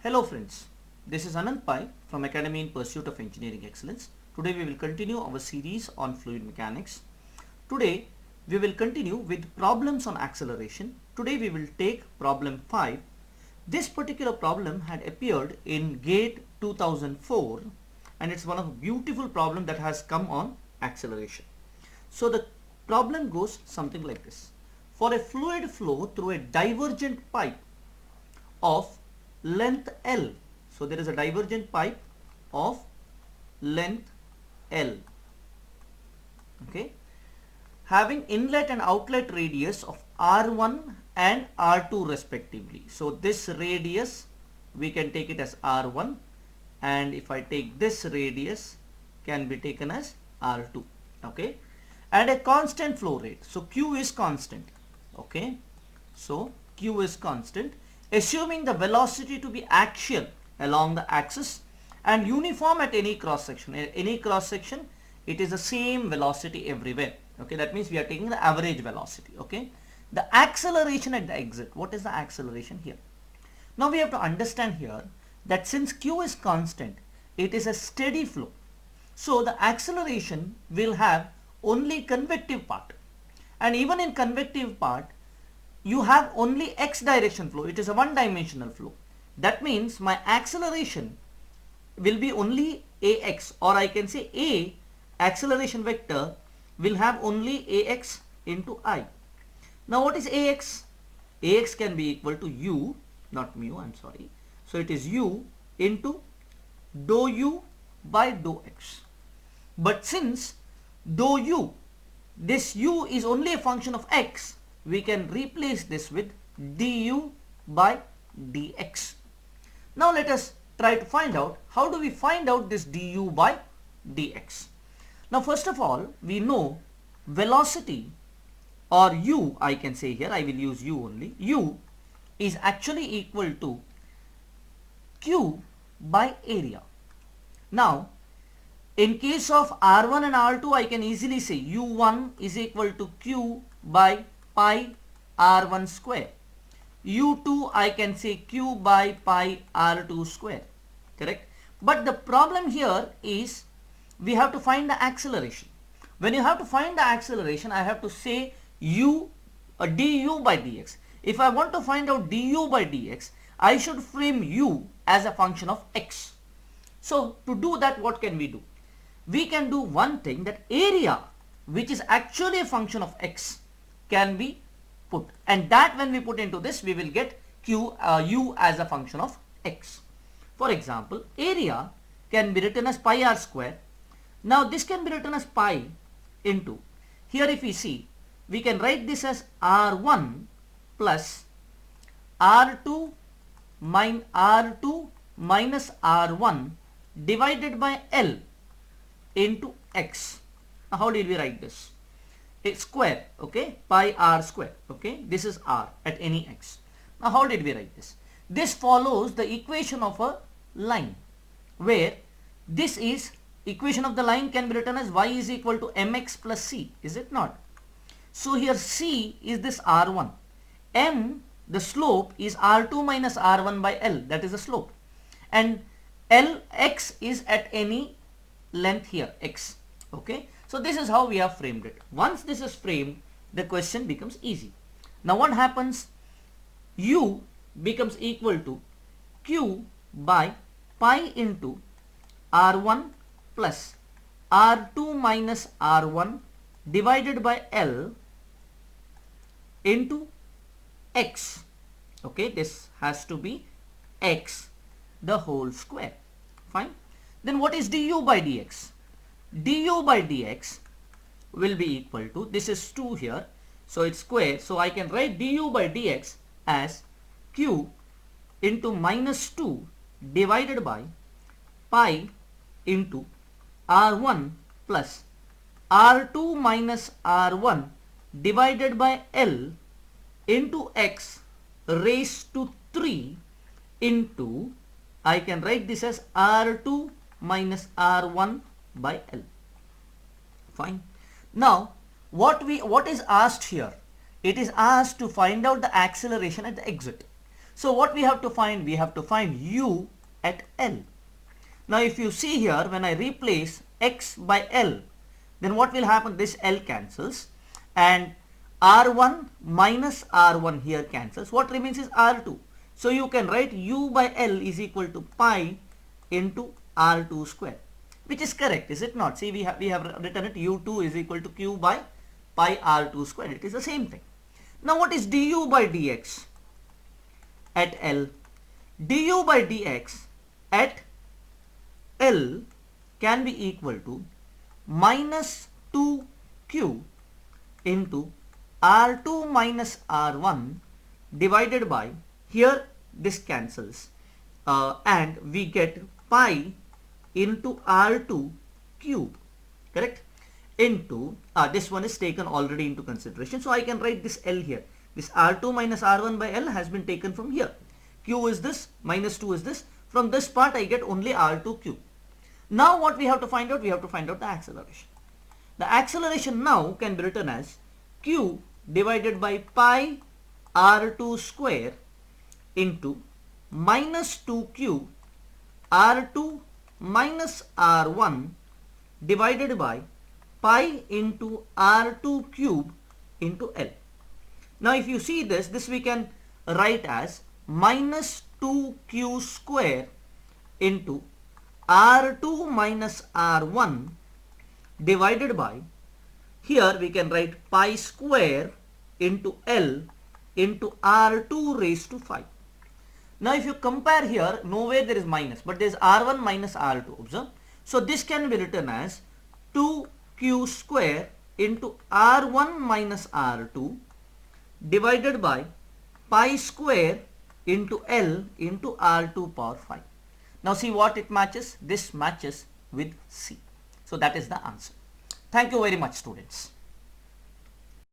Hello friends, this is Anand Pai from Academy in Pursuit of Engineering Excellence. Today we will continue our series on fluid mechanics. Today we will continue with problems on acceleration. Today we will take problem 5. This particular problem had appeared in GATE 2004 and it's one of a beautiful problem that has come on acceleration. So the problem goes something like this. For a fluid flow through a divergent pipe of length L. So there is a divergent pipe of length L. Okay. Having inlet and outlet radius of R1 and R2 respectively. So this radius we can take it as R1, and if I take this radius can be taken as R2. Okay. And a constant flow rate. So Q is constant. Okay. So Q is constant, assuming the velocity to be axial along the axis and uniform at any cross section. At any cross section, it is the same velocity everywhere. Okay, that means we are taking the average velocity. Okay, the acceleration at the exit. What is the acceleration here? Now we have to understand here that since Q is constant, it is a steady flow. So the acceleration will have only convective part, and even in convective part, you have only x direction flow. It is a one-dimensional flow. That means my acceleration will be only ax, or I can say a acceleration vector will have only ax into I. Now what is ax? Ax can be equal to u, not mu, I'm sorry. So it is u into dou u by dou x. But since dou u, this u is only a function of x, we can replace this with du by dx. Now let us try to find out how do we find out this du by dx. Now first of all, we know velocity, or u, I can say here, I will use u only, u is actually equal to q by area. Now in case of R1 and R2, I can easily say u1 is equal to q by pi R1 square. u2 I can say q by pi R2 square. Correct? But the problem here is we have to find the acceleration. When you have to find the acceleration, I have to say du by dx. If I want to find out du by dx, I should frame u as a function of x. So to do that, what can we do? We can do one thing, that area, which is actually a function of x, can be put, and that when we put into this, we will get u as a function of x. For example, area can be written as pi r square. Now this can be written as pi into, here if we see, we can write this as r1 plus r2 minus r1 divided by L into x. Now how did we write this? It's square, okay, pi r square, okay, this is r at any x. Now how did we write this? This follows the equation of a line, where this is equation of the line can be written as y is equal to mx plus c, is it not? So here c is this r1, m, the slope, is r2 minus r1 by L, that is the slope, and Lx is at any length here, x. Okay, so this is how we have framed it. Once this is framed, the question becomes easy. Now what happens? U becomes equal to q by pi into r1 plus r2 minus r1 divided by L into x. Okay, this has to be x the whole square. Fine. Then what is du by dx? Du by dx will be equal to, this is 2 here, so it's square, so I can write du by dx as q into minus 2 divided by pi into r1 plus r2 minus r1 divided by L into x raised to 3 into, I can write this as r2 minus r1 by L. Fine. Now what is asked here? It is asked to find out the acceleration at the exit. So what we have to find? We have to find u at L. Now if you see here, when I replace x by L, then what will happen? This L cancels and R1 minus R1 here cancels. What remains is R2. So you can write u by L is equal to pi into R2 square, which is correct, is it not? See, we have written it, u2 is equal to q by pi R2 square. It is the same thing. Now what is du by dx at L? Du by dx at L can be equal to minus 2q into R2 minus R1 divided by, here this cancels and we get pi into R2 cube, correct, into this one is taken already into consideration, so I can write this L here. This R2 minus R1 by L has been taken from here. Q is this, minus 2 is this. From this part I get only R2 cube. Now what we have to find out? We have to find out the acceleration. The acceleration now can be written as q divided by pi R2 square into minus 2q R2 minus R1 divided by pi into R2 cube into L. Now if you see this, we can write as minus 2q square into R2 minus R1 divided by, here we can write pi square into L into R2 raised to 5. Now if you compare here, nowhere there is minus, but there is R1 minus R2, observe. So this can be written as 2q square into R1 minus R2 divided by pi square into L into R2 power 5. Now see what it matches? This matches with C. So that is the answer. Thank you very much, students.